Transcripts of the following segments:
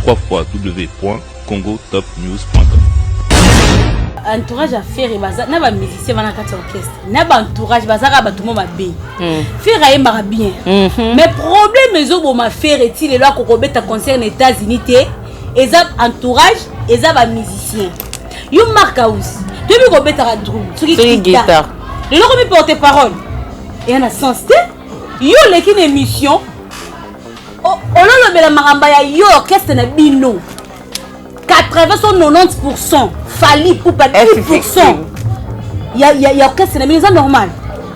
www.congotopnews.com. Entourage à faire et baza na ba musicien bana kati orchestre na ba entourage bazaka batumo mabe faire aye mara bien mais problème ezo bo ma faire est-il là ko kobeta concert aux États-Unis té eza entourage eza ba musicien yo Marcus depuis ko beta drum sur guitare le lo ko porte parole et en a sens té yo l'équipe émission o lo bela maramba ya yo orchestre na bino 80-90% Fali pour pas 10%. Il y a orchestre mais c'est normal.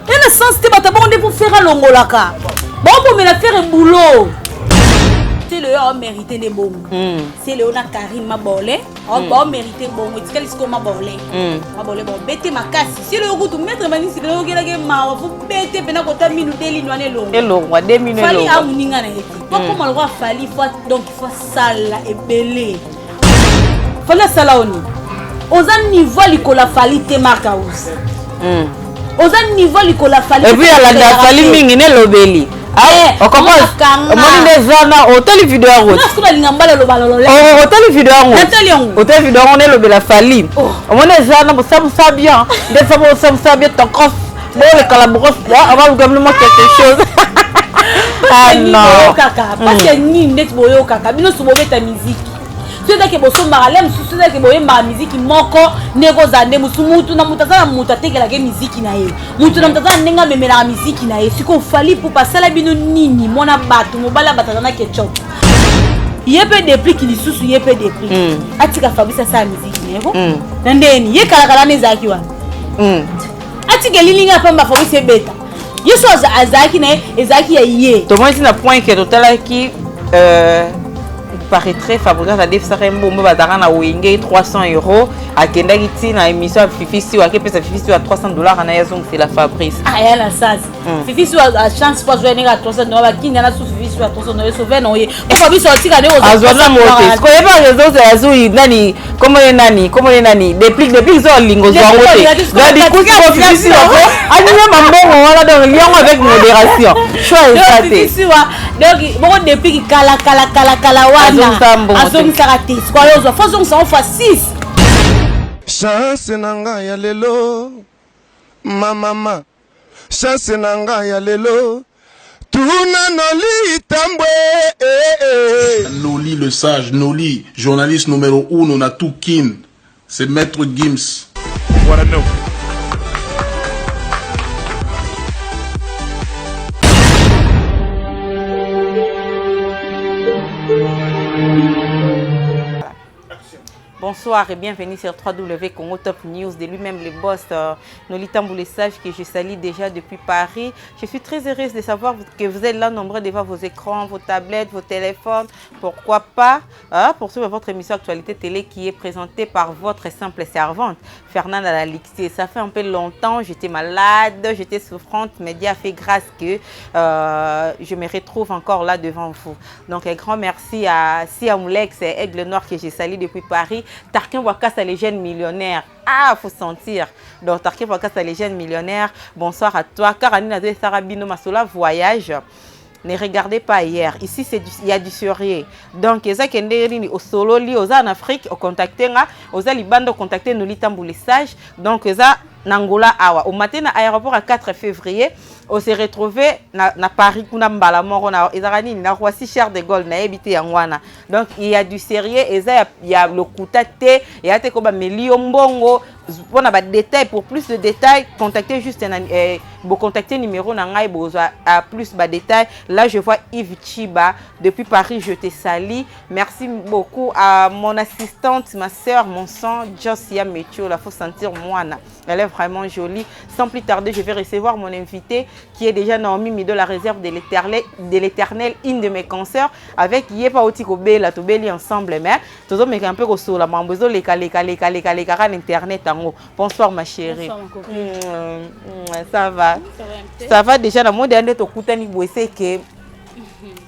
Et le sens c'est pas bon pour faire un longolaka. Bon pour me la faire un boulot. C'est le on mérité des bons. C'est le on a Karim Mabolé. On va mériter bon. Tu quel est Mabolé? Mabolé bon bête ma casse. C'est le goût de mettre mani c'est le gars qui m'a vous bête pena kota minu deli noane long. Et long wa 2 minutes long. Fali a muninga na yeki. Pourquoi on le roi Fali donc il faut sale et belé. Fala salaoni. Oza niveau likola Fali te Marcus. Oza niveau likola Fali. Et puis la Fali mingi ne lobeli. Ah, on commence. On m'a des zana hôtel vidéo en route. Hôtel vidéo en route. Hôtel vidéo on est lobela Fali. On m'a des zana pour ça bien. Des ça bien ton cross. Bon le calabros là, on va vous gagner quelque chose. Ah non. Parce que ni net boyo kaka. Bino subobe ta musique. C'est que boso maralem c'est que boye ma musique moko nego zande musumutu na mutaza mutateke la musique na ye mutu na mutaza nenga memela musique na ye siko Fali pour passer la bino nini mona batu mobala batana ketchup yepe depuis qu'il susu yepe depuis atika Fabrice sa musique nego ndeni ye kala kala nezaki wa atika lilinga pamba Fabrice beta yeso azaki na ezaki ya ye to moi na point que total qui paraîtrait fabricant à Defsarembo Bazara na Wenge 300 € à Kendagiti na émission Fifi si wa kepe sa Fifi si à $300 en ayazong c'est la Fabrice. Ah ya la ça. Fifi si a chance pas jouer à $300 ba kinga na Fifi si à $300 sauver non ye. Ko Fabrice aussi ka ne o. Azona mote. Ko yeba réseau c'est azui nani comment les nani depuis zo lingo zo wote. La di kusi ko Fifi si wa ko anime mambongo wala dans lien avec modération. Choix ça te. Fifi si wa donc bon depuis kala wana. Azong sarati. Quoi yo façon ça on fait 6. Chance nanga ya lelo mama chance nanga ya lelo tuna noli tambwe Noli le sage, Noli journaliste numéro 1 na Toukin, c'est Maître Gims. What I know. Bonsoir et bienvenue sur www Congo Top News, de lui-même le boss Noli Tamboulé Sage que je salue déjà depuis Paris. Je suis très heureuse de savoir que vous êtes là nombreux devant vos écrans, vos tablettes, vos téléphones. Pourquoi pas poursuivre votre émission Actualité Télé qui est présentée par votre simple servante, Fernande Alixé. Ça fait un peu longtemps, j'étais malade, j'étais souffrante, mais Dieu a fait grâce que je me retrouve encore là devant vous. Donc un grand merci à Siamoulex et Aigle Noir que je salue depuis Paris. Tarkin Wakasa, les jeunes millionnaires. Ah, faut sentir. Donc, Tarkin Wakasa, les jeunes millionnaires. Bonsoir à toi. Karanina de Sarabino Masola, voyage. Ne regardez pas hier. Ici, il y a du sérieux. Donc, les gens qui sont au solo, en Afrique, au contacté, aux Libano, contacté Noli Tamboulé Sage. Donc, les gens Nangola Awa. Au matin, à l'aéroport, à 4 février, on s'est retrouvé na Paris, kuna mbala moro na Izarani, na Roissy Charles de Gaulle, na habité Yangwana. Donc, il y a du sérieux, et il y a le koutate, il y a te Melio Mbongo. Pour des détails, pour plus de détails, contactez juste contactez numéro nangai à plus de détails. Là, je vois Yves Chiba depuis Paris. Je te salue. Merci beaucoup à mon assistante, ma soeur, mon sang, Josia Metio. La faut sentir moana. Elle est vraiment jolie. Sans plus tarder, je vais recevoir mon invité qui est déjà Naomi Mido, la réserve de l'éternel, une de mes consoeurs, avec Yepa Otikobe, la Tobeli ensemble. Mais tout le monde est un peu au sol. La mambozo, les internet. Bonsoir ma chérie. Bonsoir, ça va. Ça va déjà dans mon dernier tokutani boissé que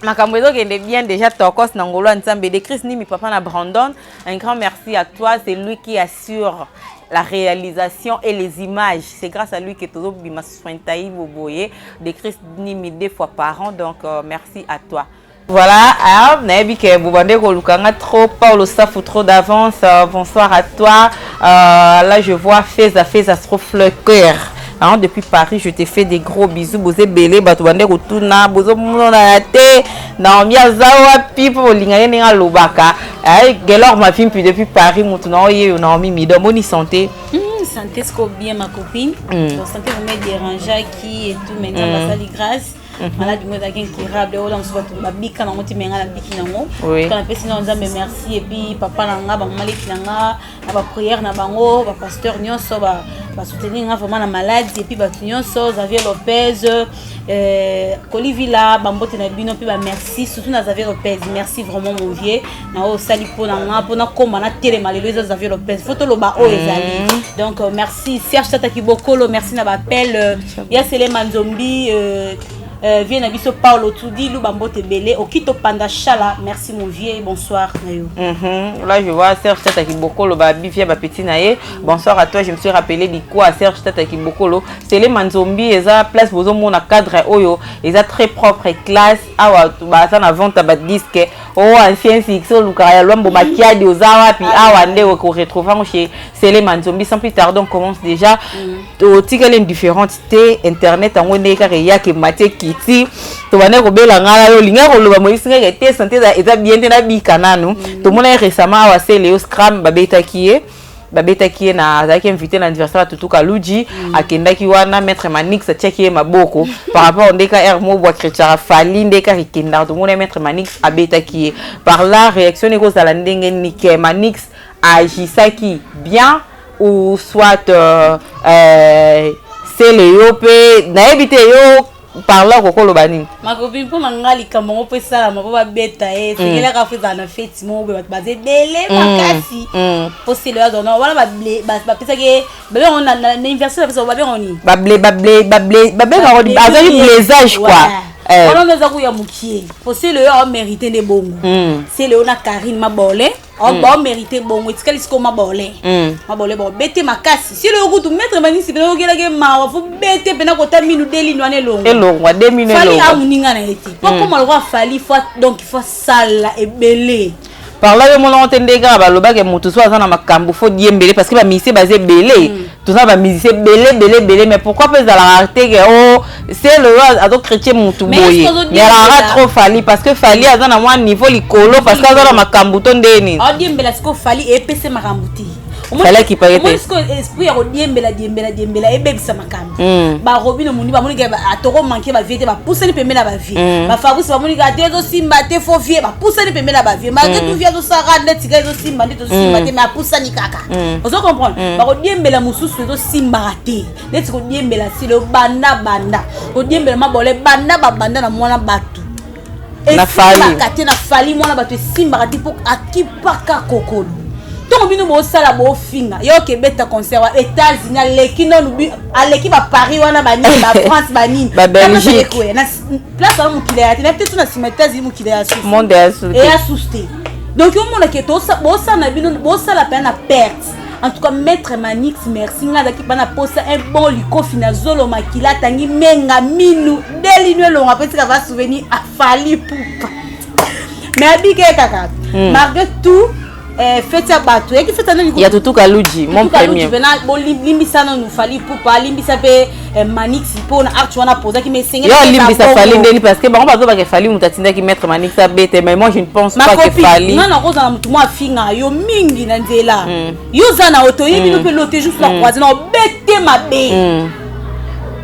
Makambozo qui est bien déjà tokos nangolo ensemble de Chris ni mi papa na Brandon. Un grand merci à toi, c'est lui qui assure la réalisation et les images. C'est grâce à lui que tout bima sointaï boboye de Chris ni mi 2 fois par an. Donc merci à toi. Voilà, Naebi que Boubandé Kolukanga trop, Paul Safou trop d'avance. Bonsoir à toi. Là, je vois Fez Astrophe le cœur. Hein, depuis Paris, je t'ai fait des gros bisous. Bosé Belé, Batouandé Rotuna, Bozo Mounonate, Naomi Azawa, Pipo, Lingayenga Lobaka. Gelor ma fille, puis depuis Paris, Moutounaoye, Naomi Mido, Moni santé. Santé, c'est bien ma copine. Santé, vous me dérange qui et tout, maintenant, ça lui grâce. Malade, moi, qui est on se voit tout. Bika, on te met à la biki, non? Quand on fait sinon, on dit merci. Et puis, papa, nanga, maman, nanga, la prière, na bango, le pasteur, nyonso, va soutenir vraiment la maladie. Et puis, nyonso, Xavier Lopez, Colivilla, Bambote Nabino, puis merci. Surtout, Xavier Lopez. Merci vraiment, mon vieux. Na o sali pour nanga, pour na koma na télé malheureux Xavier Lopez. Photo loba o ezali. Donc, merci. Serge Tataki Bokolo, merci na l'appel. Yassele Manzombi. Viens à biso Paulo Tudi Lubambo Tebele Okito Panda Chala, merci mon vieux, bonsoir Nayo. Là je vois Serge Tataki Bokolo babi via petit naye. Bonsoir à toi, je me suis rappelé du quoi Serge Tataki Bokolo, c'est les Manzombi et ça place bozo mon cadre oyo, et ça très propre et classe. Awa ba ça na vente ba disque. Oh ancien fixo Lukaya Lombo Bakia de Ozawa puis awa nde ko retrouver chez c'est les Manzombi. Sans plus tarder on commence déjà au tigale différentes internet en wende ka ya ke mateki si to bana ko bela ngala yo linga ko loba moisinga ke santé za bien na bikananu to mona récemment wa Léo Scram babeta kié na zaki invité na anniversaire Tutu Kaluji akenda ki wana maître Manix tcheki maboko par rapport ndeka Hermo Bois Chrétien Fali ndeka kenda to mona maître Manix abeta kié par la réaction eko za la ndenge ni ke Manix agisaki bien ou soit c'est Léo pe na ebité yo par là kokolo bani ma copine pour mangali kamongo pe sala ma ba beta c'est là ka fait na fête mo ba bazé belé makasi pour c'est le don wala ba pesa ke ba on a anniversaire pesa ba on ni ba azali blésage quoi. On a zaku ya mukie pour c'est le a mérité des bongo c'est le on a Karine Mabolé on ba mérité bongo tikali sko Mabolé bon bete makasi si le goût mettre mani si beno kela ke ma faut bete pena ko ta minu deli no ane longo elongwa 2 minutes fali amuninga na été pas comme le roi fali faut donc il faut sala et belé par là mon entendega ba loba ke mutu so azana makambo faut diembele parce que ba musicien basé belé tout ça ba musicien belé mais pourquoi pas la rareté que oh c'est le roi ado chrétien mutu boye mais la trop fali parce que fali azana moi niveau likolo parce que azana makambo to ndeni oh diembela siko fali et pc makambuti fallait qu'il paye moi siko esprit ya diembela et bebisa makambo ba robino mundi ba monika atoko manquer ba viete ba pousser ni pemela ba vie ba fabrice ba monika tezo simba te fo vie ba pousser ni pemela ba vie malgré tout via zo sara net tiga zo simba te simba te mais pousser ni kaka vous comprenez ba diembela mususu zo simba te net ko diembela si le banda ko diembela mabole banda na mwana batu na fali bakate na fali mwana batu simba te pour akipaka kokolo. Donc bino bo sala bo finga yo ke beta concert wa États-Unis leki non nubi aleki ba Paris wana ba ni ba France ba ni ba Belgique na place on mukile ya tena peut-être na États-Unis mukile ya sous monde ya sous et ya sousté donc yo mona ke to bo sala bino bo sala pe na perte en tout cas maître Manix merci ngada ki bana posa un bon liko fina zolo makila tangi menga minu delinwe longa peut être va souvenir a fali poupa mais abike kaka malgré tout fête ya bato yaki fête na ya Tutu Kaluji mon premier bena bo limbisa na nous fali poupa limbisa pe Manix po na art wana posa ki me sengela yo limbisa fali ndeni parce que ba bazo ba ke fali mutatinda ki maître Manix bete mais moi je ne pense pas que fali non non koza na mutu mo afinga yo mingi na nzela yo za na auto yebi no pe loter juste la croisée no bete mabe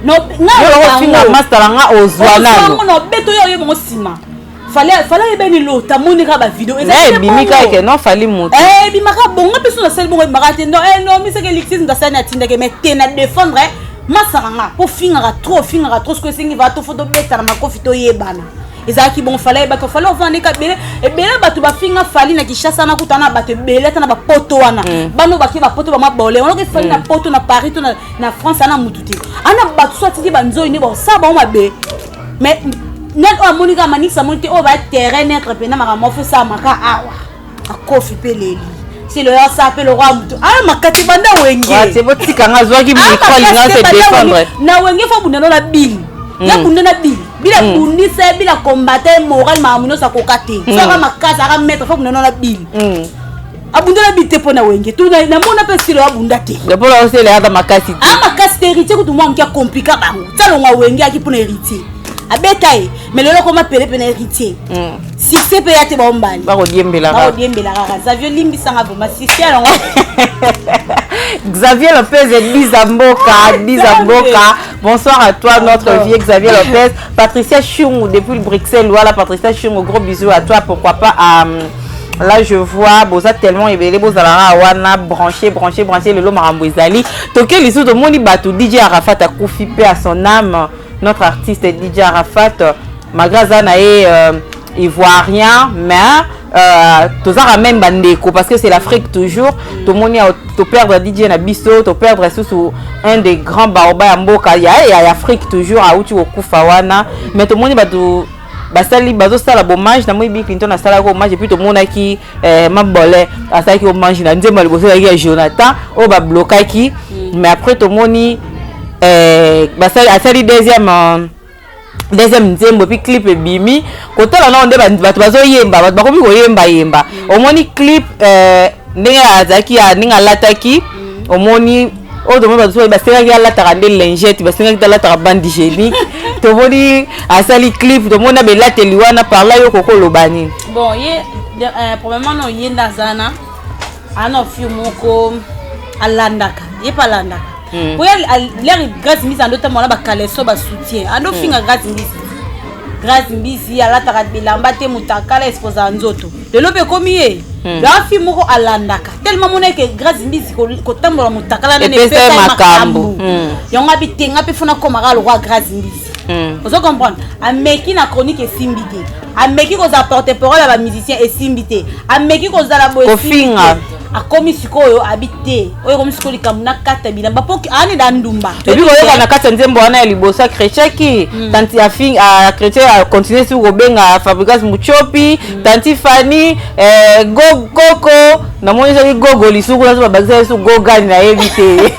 no yo finga master nga ozwana no beto yo mo sima fallait ben l'autre monika ba vidéo et bimika ke non fali mutu bimaka bonga peso na sel bonga makate non non mi c'est que l'existe ndasana tinda ke mettre na défendre masaranga pour finga trop ce que singi va to photo beta na makofi to yebana ezaki bon fallait vendre ka bele e bele batu ba finga fali na kishasa na kutana batu bele tana ba poto wana bano ba ki ba poto ba mabole on ke fali na poto na Paris to na France ana mututi ana batu so tiki banzo ni bon ça ba mabe mais net o monika Manix monte o va terrain être pena mara fait ça maka awa akofi peleli si le ça appelle le roi mutu makati banda wenge c'est botika nga zwaki micro linga se défendre na wenge fa bunda na bil ya bunda na bil bila bundisa bila combattre moral mamuno sa kokate saka makasa aka mettre faut nona bil abundela bite pona wenge tu na mona pe silo abunda te de pour aussi les ata makasi makasi héritier ko tout moi mkia compliqué bango talonga wenge aki pona héritier abetaye mais lelo koma pele pena héritier si c'est pe yate ba ombali ba ko diembela rara Xavier limbi sanga boma si c'est alonga Xavier Lopez et Lisa Mboka. Bonsoir à toi, notre vieux Xavier Lopez. Patricia Chung, depuis Bruxelles. Voilà, Patricia Chung, gros bisous à toi. Pourquoi pas là, je vois, Boza tellement éveillé, Boza Wana, branché, le lot Marambouizali. Toké, les autres, Moni Batou, DJ Arafat a confié à son âme. Notre artiste DJ Arafat, malgré Zanae, ivoirien, mais. Tozara même bandeko parce que c'est l'Afrique toujours. Tout le monde a perdre DJ Nabiso, tu perdre sous un des grands baobas à Mboka. Il y a l'Afrique toujours à Outi Okufawana. Mais tout le monde va tout. Basali bazo sala bomage na moi Bill Clinton na sala ko hommage et puis tout le monde qui mabole à ça qui hommage na nzemba liboso ya Jonathan o ba blokaki mais après tout le monde basali asali deuxième nzembo puis clip bimi côté là on débat bato bazo yemba bato bakomi ko yemba omoni clip ndenge azaki ninga lataki omoni o domo bato basera ya lataka nde lingette basera ya lataka bande hygiénique to moni asali clip to mona belateli wana par là yo koko lobani bon ye probablement no yenda zana ana fi moko alandaka ye palandaka pour l'air grâce mise en d'autres moments ba kaleso ba soutien ando finga grâce mbisi ala taradbilamba te mutakala exposa nzoto lelo be komiye la fi moko alandaka tellement moneke grâce mbisi ko tambola mutakala na ne pesa makambo yonga bitenga pe funa komaka le roi grâce mbisi vous comprenez ameki na chronique esimbité ameki ko apporter parole à ba musicien esimbité ameki ko zala boy finga akomi sikoyo habité oyo komi sikoli kamuna kata bilamba poki ani da ndumba ebi koyoka na kata nzembo wana ya liboso chrétien ki tanti a fin a chrétien a continuer sur kobenga Fabrice Muchopi tanti Fanny Koko na moni sali gogo lisuku na so bakisa so gogani na evite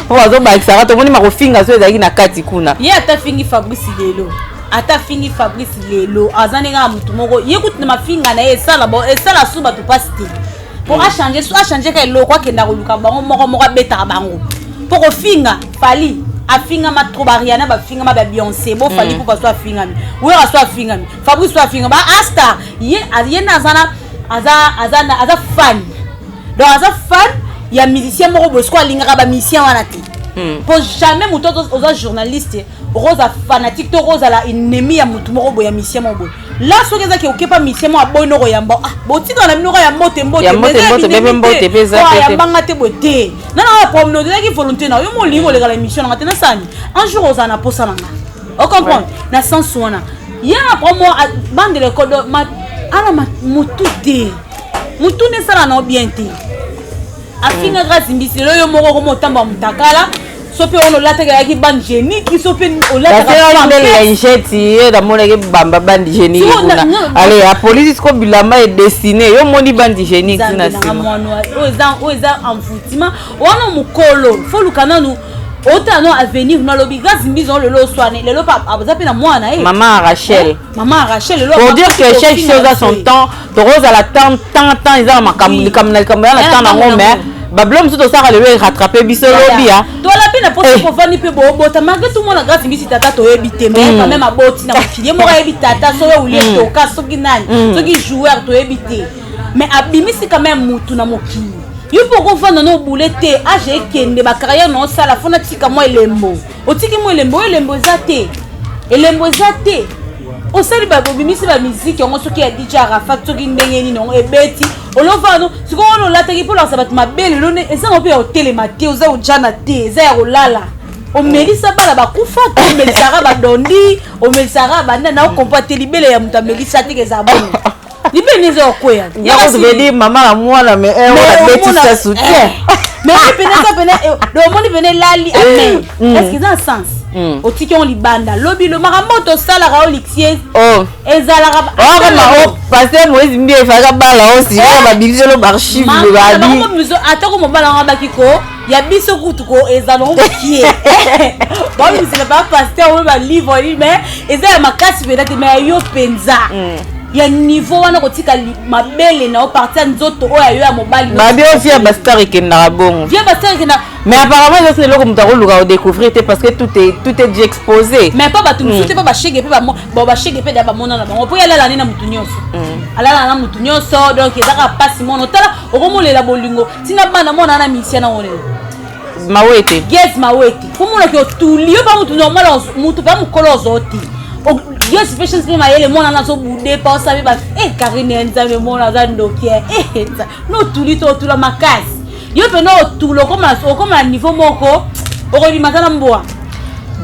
po bazo bakisa to moni makofinga so ezaki na kati kuna ye ata fingi Fabrice lelo azanenga mutu moko yekuti na mafinga na esala suba to pasite pour changer que lo quoi que na koluka bango moko beta bango pour finga fali afinga ma trobariana ba finga ma Beyoncé bo fali pour pas finga mi ou soit finga mi Fabrice soit finga ba asta ye na aza fan donc aza fan ya musicien moko bo soit lingaka ba musicien wana te pour jamais muto aux journalistes rosa fanatique to rosa la ennemi ya mutu moko bo ya musicien moko là ce que ça qui occupe pas mission à bono yamba botika na minoko ya mbote bebe pesa ya banga te bote na problème de qui volonté na yo molingo le la mission na tena sani un jour aux ana posa nanga on comprend na sens wana ya promo bande le code ma ala mutu ne sala na bien te afinga grâce mbisi lo yo moko ko motamba mutakala sope on lata ki bande génie qui sope on lata ka lingette et da mona ke bamba bande génie kuna allez la police ko bilama est destiné yo moni bande génie kuna sima oza envoûtement wana mukolo faut lukana nous autant non à venir na lobi grâce mbizon le lo soane le lo pa azape na mwana maman Rachel le lo pour dire que chaque chose a son temps to rose à la temps ils ont makamuli comme na temps na ngombe bablom tout ça le rattraper biso lobi hein toi la peine pour ko vani pe bo ta malgré tout monde grâce mbisi tata to ebité mais quand même aboti na mokilier mo ebita tata so yo lié to ka so kinani so ki joueur to ebité mais abimisi quand même mutu na mokili yo poko vanda no boulette age kende ba carrière non ça la fona tika mo elembo otiki mo elembo zate o sali ba bimisi ba musique ngo soki ya DJ Arafat soki ndenge ni non ebeti olovano siko ono lataki pour la sabat mabele lone ezango pe hotel mate oza ujana te eza ya kolala o melisa bala ba kufa o melisara ba dondi o melisara ba na comporter libele ya muta melisa te keza bon libele nezo okoya ya ko veut dire maman la mwana mais on a bêti ça soutien mais pene do moni pene lali amen est-ce que ça a sens otiki on libanda lobi lo maramoto sala ra olixier ezala ra passer Moïse mbie faka bala aussi ba biliselo archive le babi atako mobala nga bakiko y a biso kutuko ezalon qui est bon c'est pas pasteur ou ba livre mais eza makasi peut-être mais yo penza ya niveau wana kotika mabele na partir nzoto oyo ya mobali ba bien aussi ba star ekenda bon via ba star ekenda mais apparemment c'est le comme taro luka découvrir parce que tout est déjà exposé mais pas ba tout mususu pas ba shege pe ba bon ba shege pe da ba mona na bango po yala la na mutu nyonso ala na mutu nyonso donc ezaka pasi mono tala okomolela bolingo tina bana mona na misiana wone mawete yes mawete komona ke otulio ba mutu normal mutu ba mukolozo oti yes patience pe mayele mona na so bude pa osabe ba Karine nzambe mona za ndokia no tulito tula makasi yo pe no tulo comme niveau moko okolimata na mboa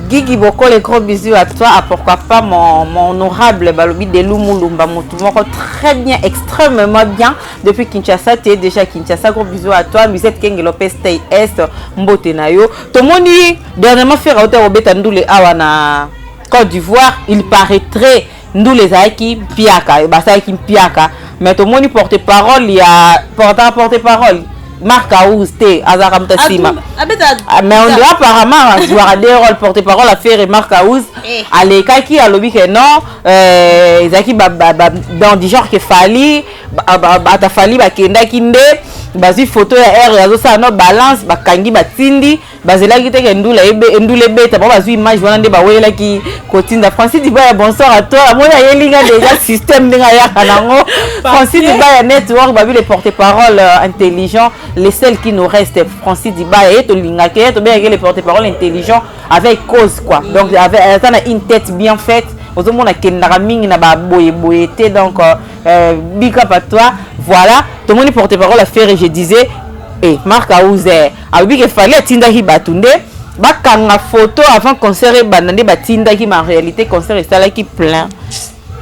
Guigui Boko, les gros bisous à toi. Ah, pourquoi pas mon honorable Balobi de Lumulumba, très bien, extrêmement bien. Depuis Kinshasa, tu es déjà Kinshasa. Gros bisous à toi. Musette King Lopez Tay Est, Mbotenayo. Tout le monde dit, dernièrement, faire autant au Betandoule Awana Côte d'Ivoire, il paraîtrait, nous les Aïki Piaka, et Basaïki Piaka. Mais tout le monde porte-parole, il y a porte-parole. Marc Aouzté, Azaram Tassima. Mais on doit apparemment avoir des rôles porte-parole à faire et Marc Aouz. Allez, qui a lobby que non, Zaki dans du genre que Fali, Bata Fali, Bakenda Kinde, Bazi photo ya R, Yazo Sano, balance, Bakangi, Batindi, Bazela qui te Ndoula Ndoule Beta, Bazi image, voilà des Bawela qui continue. Francis Diba, bonsoir à toi. Moi, il y a Yelinga déjà système de Kanango. Francis Diba, network, Babi les porte-parole intelligents. Les seuls qui nous restent, Francis Diba et Tolinga, qui est bien les porte-parole intelligents avec cause quoi. Donc avec une tête bien faite. Aux hommes on a Kendaraming na ba boye donc big up à toi. Voilà, tout le monde porte-parole à faire et je disais Marc Aouzer, abi que fallait tinda hi batunde. Bakanga photo avant concert et banane batinda qui en réalité concert est là qui plein.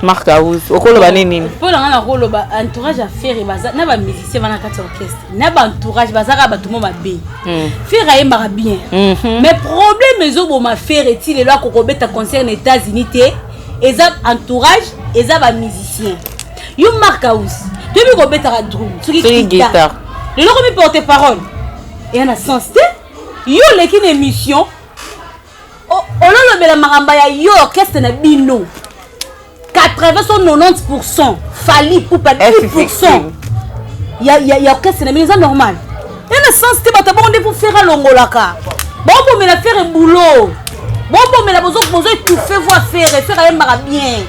Marc Aouz, okolo baneni. Pour la rolo ba entourage à faire et baza na ba musicien bana kati orchestre. Na ba entourage bazaka ba tout monde be. Faire ay mara bien. Mais problème ezo bo ma faire est-il là ko beta concert aux États-Unis té eza entourage eza ba musicien. Yo Marc Aouz, depuis ko beta drum, sur guitare. Le logo mi porte-parole. Et en a sens té yo l'équipe émission. Oh lolo bela maramba ya yo orchestre na bino. 80-90% Fali pour pas 10%. Il y a orchestre mais c'est normal. Il y a un sens de bata bon pour faire l'ongolaka. Bon pour me la faire un boulot. Bon pour me la besoin tout faire voir faire un mara bien.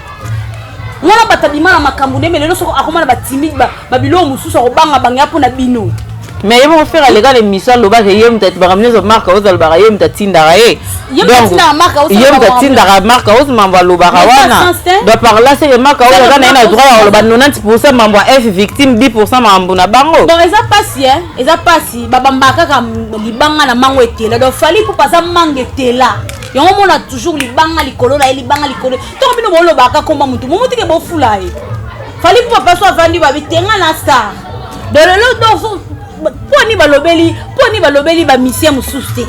On a bata bima na makambo mais le so akoma na batimide ba bilo mususu obanga banga pour na bino. Mais ils vont faire les gars l'émission le bas yem tête ba ramener marque aux alba yem tête tindarae. Yem tindara marque aux mamba lo barawana. Donc par là c'est marque aux gars na droit le ba 90% mamba F victime 10% mamba na bango. Bon eza pasi eza pasi baba mbaka ka libanga na mango etela donc fali pour pas ça mangue etela. Yango mona toujours libanga likolo na libanga likolo. To bino bo lo baka komba mutu mutu ke bo fula e. Fali pour pas so vandi ba bitenga na star. De le do Poni balobeli ba mission mususte.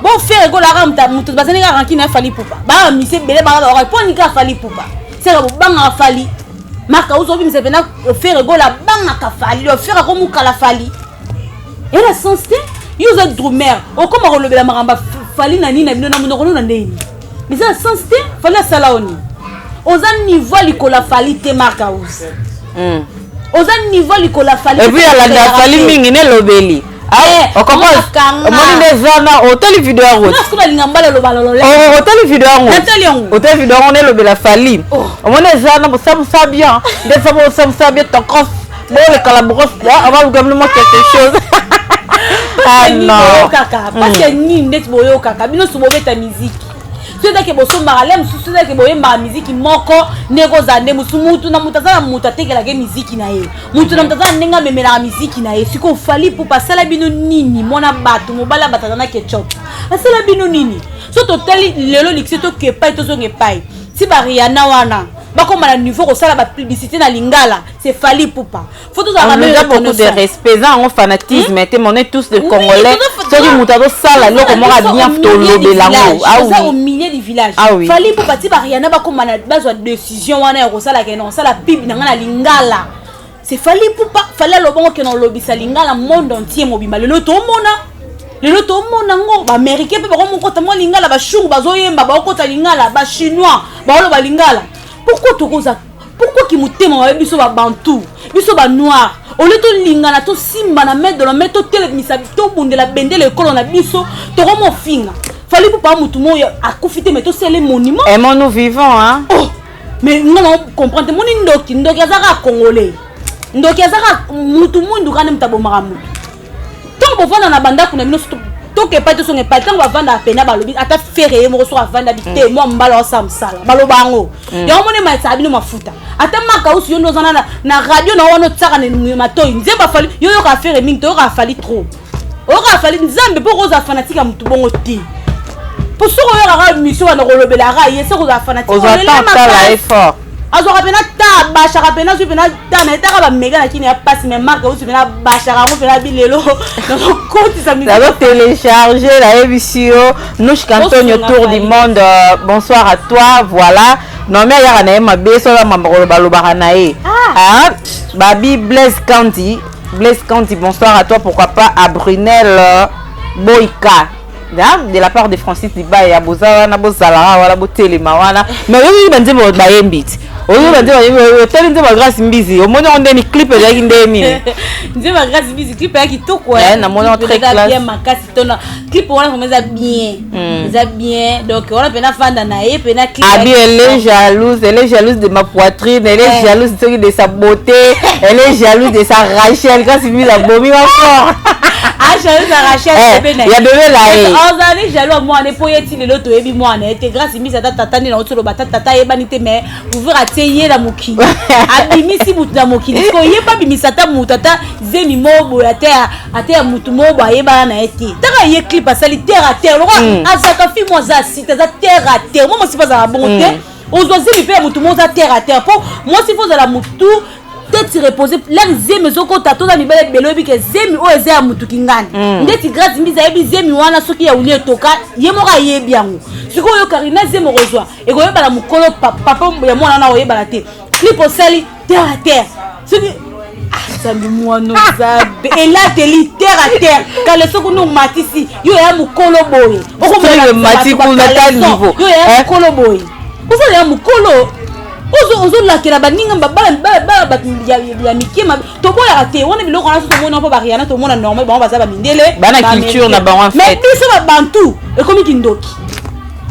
Bon faire go la ramta mutu bazani ka ranki na fali poupa. Ba mission bele ba ba poni ka fali poupa. C'est ka banga fali. Marca ozo bi msepena faire go la banga ka fali, le faire ko muka la fali. Et la sensité, yo za drummer. O koma ko lobela maramba fali na nina bino na monoko na ndeni. Mais ça sensité, fali sala oni. Oza niveau likola fali te marca ozo. Oza niveau likola fali. Et puis à la fali mingi ne lobeli. Ah, on commence. On dit des zana hôtel vidéo route. Non, c'est pas l'ingambala lo balolo. Oh, hôtel vidéo route. Hôtel vidéo on est lobela fali. On dit zana ça bien. Des fois ça bien ton cross. Bon le calabros là, on va vous gagner quelque chose. Ah non. Kaka, parce que ni net boyo kaka, bino subobe ta musique. Tu sais que boso maralem tu sais que boye ma musique moko nego zande musumutu na mutazana mutateke la musique na ye mutu na mutazana nenga memela musique na ye siko fali pour passer la bino nini mona batu mobala batana ketchup asala bino nini so totali lelo lixito ke pai to zonge pai si bariana wana bako mala niveau ko sala ba publicité na lingala c'est fali pour pas faut tout ça ramener beaucoup de respect ça en fanatisme et on est tous des congolais so du mutado sala lo comment a bien to lobelango ah oui au milieu du village fali pour partir bariana bako mala bazwa décision wana ya ko sala ke non sala pib na lingala c'est fallait pour pas fallait le bon que dans lobby lingala monde entier mobimba le to mona ngo ba américain pe ba ko mokota mo lingala ba shungu bazoyemba ba okota lingala ba chinois ba lo ba lingala pourquoi qui mutema wa biso ba bantu biso ba noir au lieu to lingana to simba na mettre dans la mettre tele misa to bundela bendele ekolo na biso to ko mo finga fallait pour pas mutu mo akufite mais to c'est les monuments et nous vivons hein oh mais non comprendre mon ndoki azaka congolais ndoki azaka mutu mundu kana mtabo maramu tant bovanda na banda kuna mino toke pas to songe pas tant bavanda pena balobi ata fereye mo so avanda bite mo mbala osamsala balobango ya mone matsabi no mafuta ata maka usi yondo zana na radio na wono tsaka ne matoi nzemba fali yo ka faire mingi to ka fali trop o ka fali nzambe po roza fanatique mutu bongo ti pour ce qu'on a mission à relever la raille c'est qu'on a fanatique on attend la effort azo rapena ta basha rapena zo pena ta na ta ba mega na kini ya passe mais marque zo pena basha ra mo pena bilelo donc compte ça me ça va télécharger la émission nous cantons autour du monde bonsoir à toi voilà non mais ya na ma beso la mambo baloba na e ah babi Blaise Kanti bonsoir à toi pourquoi pas à Brunel Boika de la part de Francis Liba et Aboza na bozala wala botelema wana mais oui bande bo bayembit oyo bande bo telinde ba grâce mbizi o moni on deni clip ya kindemi nze ba grâce mbizi clip ya kitoko na moni très classe bien makasi tona clip wana komeza bien donc on pena fanda na e pena clip abi elle est jalouse de ma poitrine elle est jalouse de sa beauté elle est jalouse de sa Rachel quand c'est la bomi encore ah jalouse à Rachel il y a de là ozali jaloux moi ne poyeti le loto ebi moi na te grâce mbizi tata ni na otolo batata ebani te mais pouvoir ateye la mokili abimisi mutu na mokili ko yeba bimisa ta mutu ata zemi mobo ya ate mutu mobo ayeba na ete taka ye clip asali terre à terre loko azaka fi mo za site za terre à terre moi si pas za bon te ozozi mi pe mutu mo za terre à terre po moi si faut za la mutu tete reposer la zemi zoko tato za mibele belo bi ke zemi o eze ya mutu kingani ndeti grâce mbiza yebi zemi wana soki ya uli toka ye moka yebi yango siko yo karina zemi rozwa e ko yeba la mukolo papa ya mwana na oyeba la te clip osali terre à terre soki zambi mwana zabe et là teli terre à terre quand le soko no matisi yo ya mukolo boye o mati ku na ta niveau yo ya mukolo boye ozo ya mukolo ozo lakela baninga baba ya mikema to boya ate wana biloko na so mona po bariana to mona normal ba baza ba mindele bana culture na ba en fait mais biso ba bantu e komi kindoki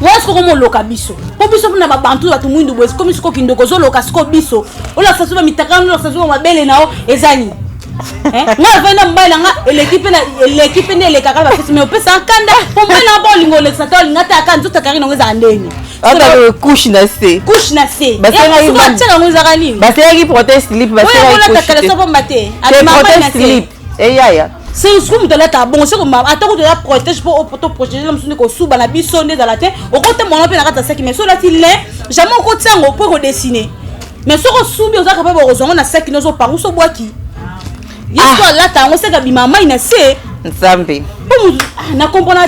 est-ce que mo loka biso po biso na ba bantu ba tumundu bo est-ce que misiko kindoko zo loka siko biso ola sasu ba mitakano ola sasu ba mabele nao ezani nga vena mbala nga l'équipe ne le kaka ba fisi mais opesa kanda po mbala ba lingo le sata linga ta kanzo ta karino ngeza ndeni ata couche na se basela ki protest slip slip eyaya c'est ce que tu as bon c'est comme attends que tu la protège pour protéger l'homme sur le sous bana biso ne dans la tête au côté mon pe na kata saki mais so là il est jamais au côté ngo pour dessiner mais so ko subi oza capable de rejoindre na saki no so par so boaki yeso là ta ngo se ka bimama ina se nzambe na comprendre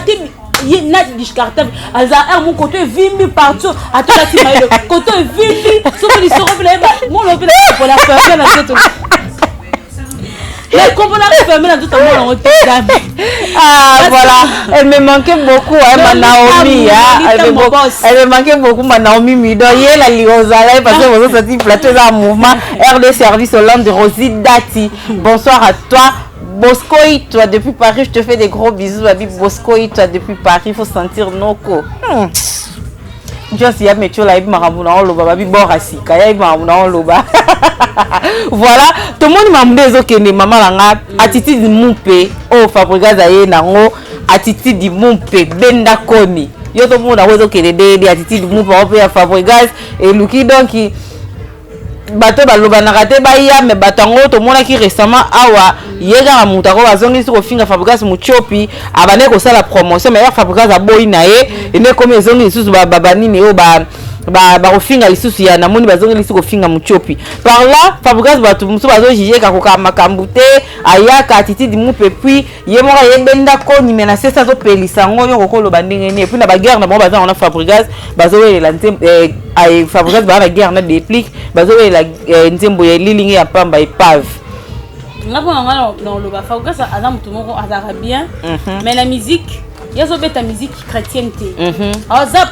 il n'a discartable alza mon côté vimbi partout à toi tu m'as le côté vimbi sauf que les sorobler mon le pour la faire dans cette mais comment on a fait dans tout le monde ah voilà elle me manquait beaucoup ma Naomi elle me manquait beaucoup ma Naomi Mido hier la liozala parce que vous sorti plateau dans mouvement air de service au land de Rosie Dati bonsoir à toi Boscoï, toi depuis Paris, je te fais des gros bisous. Babi Boscoï, toi depuis Paris, il faut sentir Noko. Just ya metio la ibi maramuna on loba babi borasi kaya ibi maramuna on loba. Voilà, tout le monde m'a demandé ezokende maman langa attitude mumpe oh Fabregas aye nango attitude mumpe benda koni. Yo tout le monde a ezokende de attitude mumpe on peut ya Fabregas et Luki donc bato baloba na raté baya mais batango to mona ki récemment awa yega muta ko bazongi siko finga Fabregas muchopi abane ko sala promotion mais Fabregas aboyi na ye ene comme ezongi susu babani ne o ba bakofinga lisusu ya namoni bazongeli lisusu kofinga muchopi par là Fabregas bato musu bazojuge kakoka makambo te ayaka attitude mupe puis ye moko yebenda ko ni menacer ça zopelisa ngo yo kokoloba ndenge ne puis na baguerre na bango baza na Fabregas bazowelela nzembo Fabregas ba guerre na déplique bazowelela nzembo ya lilingi ya pamba epave non le Fabregas aza mutu moko azaka bien mais la musique yazobeta musique chrétienne te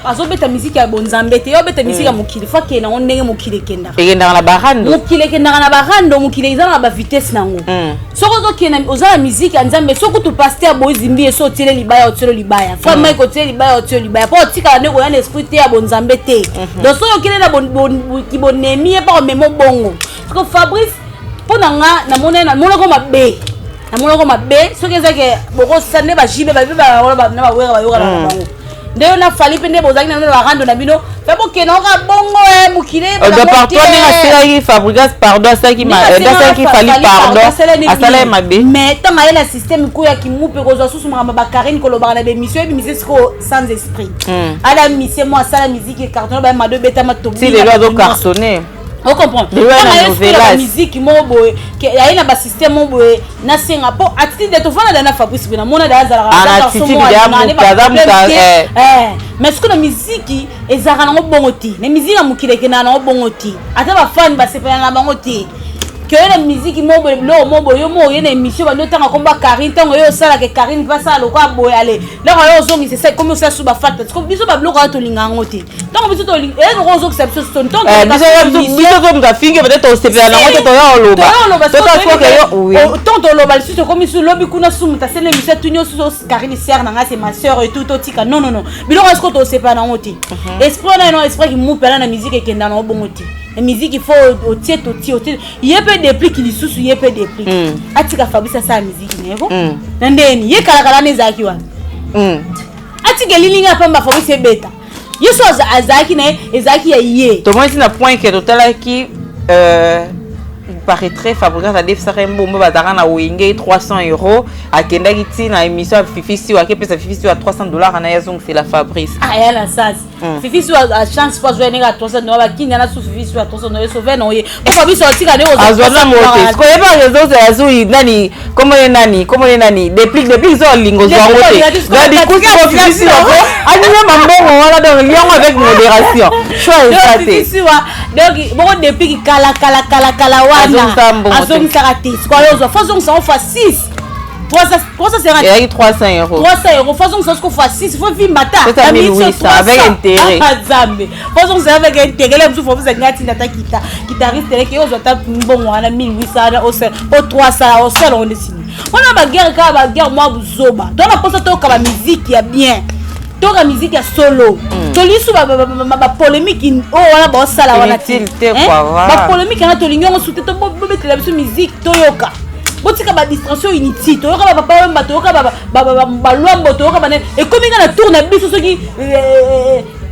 azobeta musique ya bonzambe te yobeta musique ya mokili fa ke nango ndenge mokili ekendaka na barando mokili eza na ba vitesse nango soko ozokenda oza na musique ya nzambe soko tu pasteur boyizimbi eso otiele libaya fa mai kotiele libaya po otikala ndeko ya na esprit te ya bonzambe te donc soki okende na kibonemi ye pa komema bongo parce que Fabrice mpo na nga namonako mabe namoloko mabe soki ezake bokosane bajibe na bawera na bango ndeyo na fali mpe nde bozalaki na barando na bino mpe bokenda oka bongo mokili Fabregas pardon asalaki fali pardon asala ye mabe mais ntango aye na systeme koyo ya kimu mpe kozwa susu makambo bakarine kolobaka na bemission ebimise sikoyo sans esprit ala misie mo asala musike carton bayemado ebetama si lelo azocartonne on comprend la musique mobo que y a une bas système mobo na senga po attitude de tofana na Fabrice bina mona da zala mais ce que la musique ezaka na bongoti na musique amukileke na bongoti ata ba fan ba sepela na bongoti que la musique mobo yo mo yene émission ba notanga komba Karine tango yo sala ke Karine va sala lokwa boy aller là yo zongi c'est comme ça sous ba fat parce que biso ba bloko to linga ngoti tango biso to linga rozo que c'est ton temps biso to finge peut-être au sepela na ngoti to yo loba to loba si to comme sur lobi kuna sumu ta sele mission tunyo sous Karine sœur na nga c'est ma sœur et tout tika non biloko est-ce que to sepela na ngoti esprit na non esprit qui mu pela na musique ekenda na bongoti la musique il faut au tiet il y a peu de plis qui sous il y a peu de plis atika Fabrice ça musique neko ndeni ye kala nezaki wa atika lilinga pamba Fabrice beta yeso azaki na ezaki ya ye to moi na point que total qui il paraîtrait Fabregas a défisé bombe bazara na wenge 300 € akenda kiti na émission Fifi wa ke pesa Fifi à $300 na yazong c'est la Fabrice yala sasa Fifi a chance pas jouer à $300 ba kinga na su Fifi à $300 sauver no ye o Fabrice otika ne azona mote ko yeba réseau za azui nani comment nani depuis zo lingo zo ngote gadi kuko Fifi wa ko anime mambongo wala donc lion avec modération choix ça Fifi wa donc bon depuis kala azongi saratis kwa yozo façon ça on fait 6 300 c'est il y a 300 €. 300 € façon ça qu'on fait 6 faut vivre matin c'est 1800 avec intérêt façon c'est avec intérêt là faut vous ngati ndata guitariste que yozo ta bon wana 1800 au 300 au seul on dessine on a ba guerre moi buzoba donc on pense to ka musique ya bien to ka musique ya solo to lisu ba polémique o wana ba sala wana ba polémique na to lingo soute to betela biso musique to yoka botika ba distraction inutile to yoka ba papa ba to yoka ba lwambo to yoka bana e komi na tourne biso soki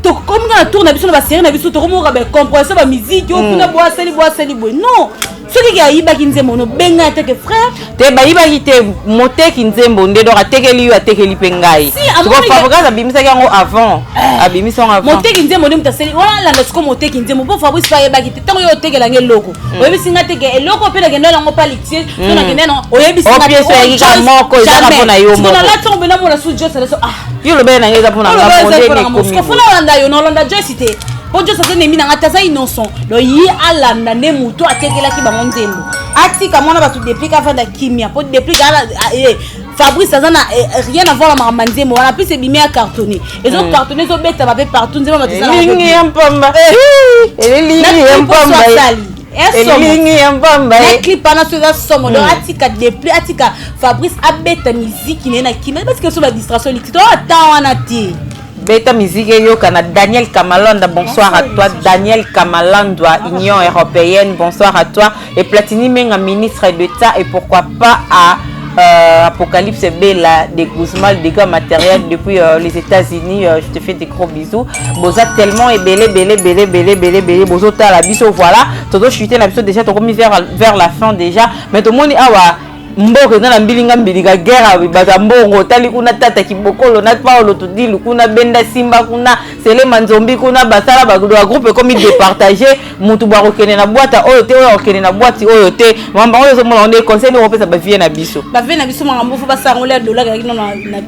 to komi na tourne biso na ba série na biso to komo ka ba compression ba musique o kuna boiseli boy non soki ya yiba kinzembo no benga teke frère te ba yiba kite mote kinzembo nde do atekeli yo atekeli pengai ko Fabregas abimisa yango avant abimisa avant mote kinzembo nde mutaseli wala landa siko mote kinzembo po Fabrice fa yiba kite tango yo tekela ngeloko oyebisi ngate eloko pe na kenda nango palitier to na kenda no oyebisi ngate o pièce ya moko ezaka pona yo moko na la tombe na mona su Joyce so yo lo be na ngeza pona nga monde ne komi ko funa landa yo no landa Joyce te Ojo ça c'est mina ngata ça innocent. Le yi alanda ne muto atekela ki bango nzembo. Ati kamona ba tu déplique avant da kimia. Pour déplique Fabrice ça n'a rien à voir avec nzembo. On a plus c'est bimé à cartonner. Et autres cartonner so bête va partout nzembo ba ça. Lingi empamba. Lingi empamba. Le clip pendant ce somme donc atika déplique atika Fabrice a bête musique ni na kimia parce que sur la distraction liquide. Attends on a dit Beta musique yokana Daniel Kamalanda, bonsoir à toi. Daniel Kamalanda, Union Européenne, bonsoir à toi. Et Platini Menga, ministre d'État, et pourquoi pas à Apocalypse Bella de Guzman, des gars matériels depuis les États-Unis. Je te fais des gros bisous. Boza tellement et belé. Bozota la biso, voilà. Todo chuté la biso déjà, t'as remis vers la fin déjà. Mais tout le monde, mboka na mbilinga mbilika guerre bata mbongo tali kuna tata kibokolo na Paulo Tudili kuna Benda Simba kuna Selema Nzombi kuna basala ba groupe comme départager mutu ba kokene na boîte oyo te oyo kokene na boîte oyo te mamba oyo zo mona on est conseil on pesa ba vie na biso manga mbofu ba sangola dollar ka kino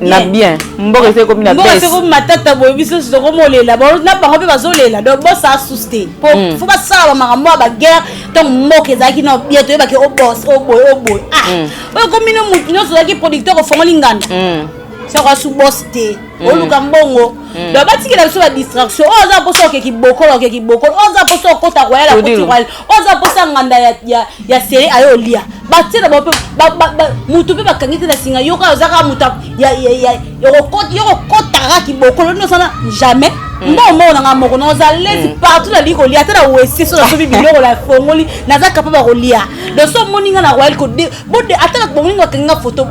na bien mboka c'est comme na baisse mboka c'est comme matata boy biso zo komolela ba na ba hope bazolela donc boss a susté faut ba sala manga mwa ba guerre donc mboka ezaki na bientôt e ba ke o boss o boy oyo komi no mutu nyonso ozalaki producteur ofongoli nganda soko su boss te oluka mbongo donc batikela biso badistraction oyo oza mposa okeki bokolo oyo oza mposa okota royal akoti royal oyo oza mposa nganda ya sere ayo olia batiela mutu mpe bakangi te na singa yoka ozaka mutu yokokotaka kibokolo nosana jamais mbongo nanga moko naoza lesi partout nali kolia ata na wese so nasobi biloko na fongoli naza kapaba kolia donc so moninga na royal bode ata bomoninga bakanginga photo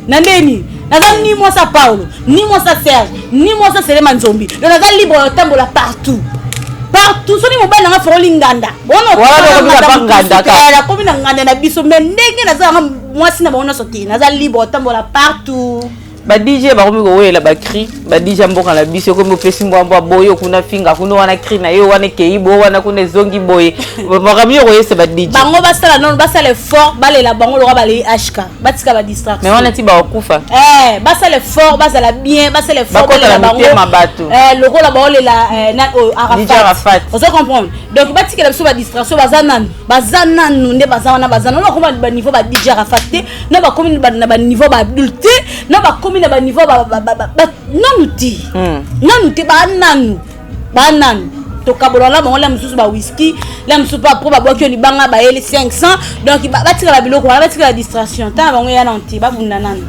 nandeni naza ni moi ça Paulo ni moi ça Serge ni moi ça Selema Nzombi donc naza libre de tambola partout soni mobile nanga fongoli nganda voilà komi na nganda na biso mais ndenge naza nanga mwasi na bango soki naza libre de tambola partout ba DJ ba komi ko wela ba cri ba DJ mboka na biso ko mo pesi mbwa boyo kuna finga kuna wana cri na yo wana keibo wana kuna zongi boy ba kamyo ko yese ba DJ bango basala non basala fort balela bango lo ba le HK batika ba distraction mais wana ti ba okufa basala fort basala bien basala fort balela bango loko la ba lela na Arafat vous comprendre donc batika la biso ba distraction bazananu nde bazana no ko ba niveau ba DJ Arafat te no ba komi na ba niveau ba adulte no ba na ba niveau nanu te bananu to kabola la bango la mususu ba whisky la mususu pa pro ba boki libanga ba ele 500 donc batika la biloko batika la distraction ta bango ya nanti ba bundanana.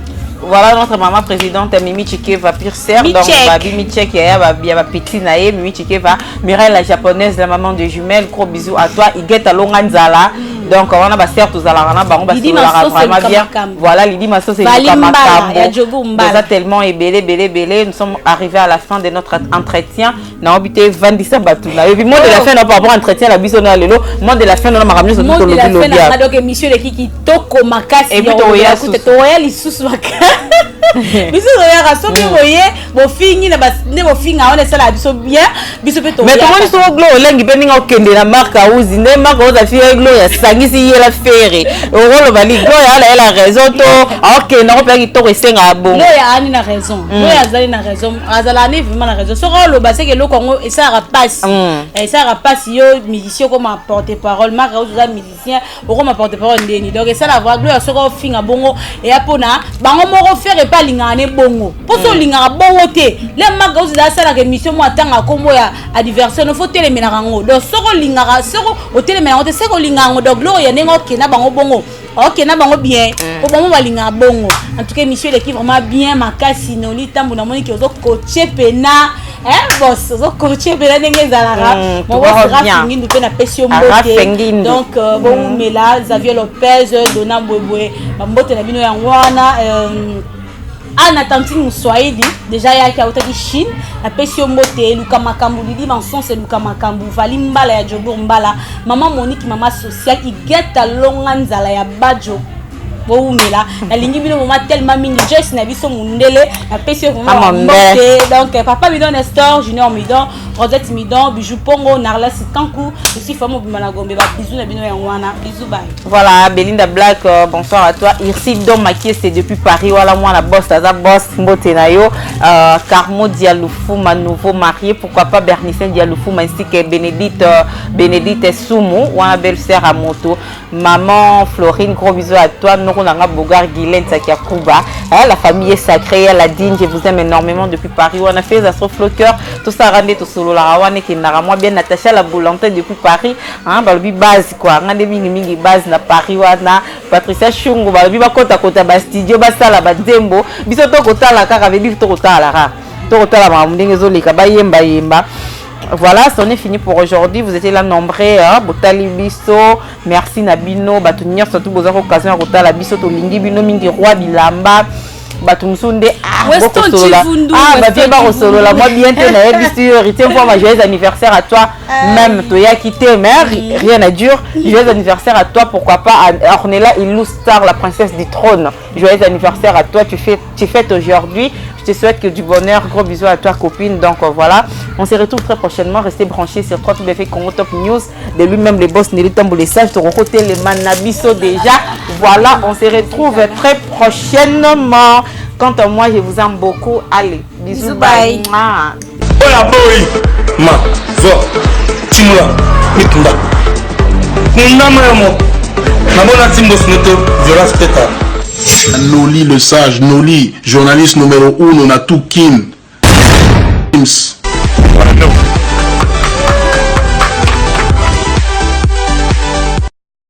Voilà notre maman présidente Mimi Chikeva pure sœur donc Mimi Chek ya ba petit nae Mimi Chikeva Mireille la japonaise la maman de jumelles gros bisous à toi Igeta Longanzala donc on a ba sœur tous ala na bango ba vraiment bien voilà Lydie Masso c'est le Kamakambo nous a tellement belé nous sommes arrivés à la fin de notre entretien na obité 27 batuna et puis moi de la fin on va avoir entretien la biso na lelo moi de la fin on a ramené sur tout le lobby donc émission de Kiki Toko Makasi et puis to ya lisusu biso ya soki boye bofingi na ne bofinga on sala biso bien biso pe to mais comment ils sont glo lengi pe ninga okende na marque auzi ne marque oza fi glo ya sangisi yela fere orolo bali glo ya la raison to ok na ko pe ki to esenga bon glo ya ani na raison glo ya zali na raison azala ni vraiment na raison so lo ba c'est que lo Congo et ça rapace yo musicien comme porte-parole marque auzi za musicien comme porte-parole ndeni donc ça la voix glo ya soko finga bongo et apona bango moko faire pas lingane bongo poso lingara bongo te le maga uzi da sala ke mission mo atanga kombo ya anniversaire no faut telemena rango donc soko lingara soko o telemena te soko lingango donc gloire ya nengo ke na bango bongo ok na bango bien o bango balinga bongo en tout cas monsieur l'équipe vraiment bien makasi noli tambo na moni ke ozo coacher pena boss ozo coacher pena ndenge zalara mo boss rafingi ndu na pesio mbote donc bon mela Xavier Lopez Dona Mbwebwe mbote na bino ya ngwana Anna Tantine Moussouaïdi, déjà il y a qui a été Chine, la pession moté, Luka Makambu, Lidi Manson, c'est Luka Makambu, Vali Mbala, ya Djobour Mbala, maman Monique, maman sociale, il guette à Longanzala, ya Badjo. Là, la ligne bino mama tellement mini Joyce na biso mundele la pession vraiment moté donc papa mi donne Nestor Junior mi donne Rosette mi donne Bijou Pongo Narla Sikankou aussi famo bimana gombe ba bisous na bino ya wana bisous bye. Voilà Belinda Black bonsoir à toi Irsi Dom Makie c'est depuis Paris voilà moi la boss taza boss mbote na yo Carmo Dialoufou ma nouveau marié pourquoi pas Bernicen Dialoufou ainsi que Bénédicte Soumou wana belle-sœur à moto maman Florine gros bisous à toi Nanga Bogar Guylaine Sakia Kuba la famille est sacrée la digne je vous aime énormément depuis Paris on a fait Astro Flocker tout ça rendé tout solo la rawane qui n'a moi bien Natacha la Boulante depuis Paris hein balobi base quoi ngande mingi base na Paris wana Patricia Chungu balobi ba kota ba studio ba sala ba dembo biso to kota la kaka veut dire to kota la ma ndenge zo leka ba yemba. Voilà, c'en est fini pour aujourd'hui. Vous étiez là nombreux, Botali Biso, merci Nabino, Batunir, surtout vos occasions à Botala Biso, Tolingi Bino, Mingi Roi Bilamba, Batumsunde Weston Chivundu, bah bien solo la moi bien te na bistu retiens pour ma joyeux anniversaire à toi même Toya quitté mère rien à dire joyeux anniversaire à toi pourquoi pas à Ornella Ilou Star la princesse du trône joyeux anniversaire à toi tu fêtes aujourd'hui je te souhaite que du bonheur gros bisous à toi copine donc voilà on se retrouve très prochainement restez branchés sur www Congo Top News de lui-même les boss Nelly Tamboulé Sage de côté les manabiso déjà voilà on se retrouve très prochainement. Quant à moi, je vous aime beaucoup. Allez, bisous, bye. Oya boy, ma, zo, timula, mitunda. Kunda mayamo, nabona timbo snoto, violence teta. Noli le sage, Noli, journaliste numéro 1, on a tout kin.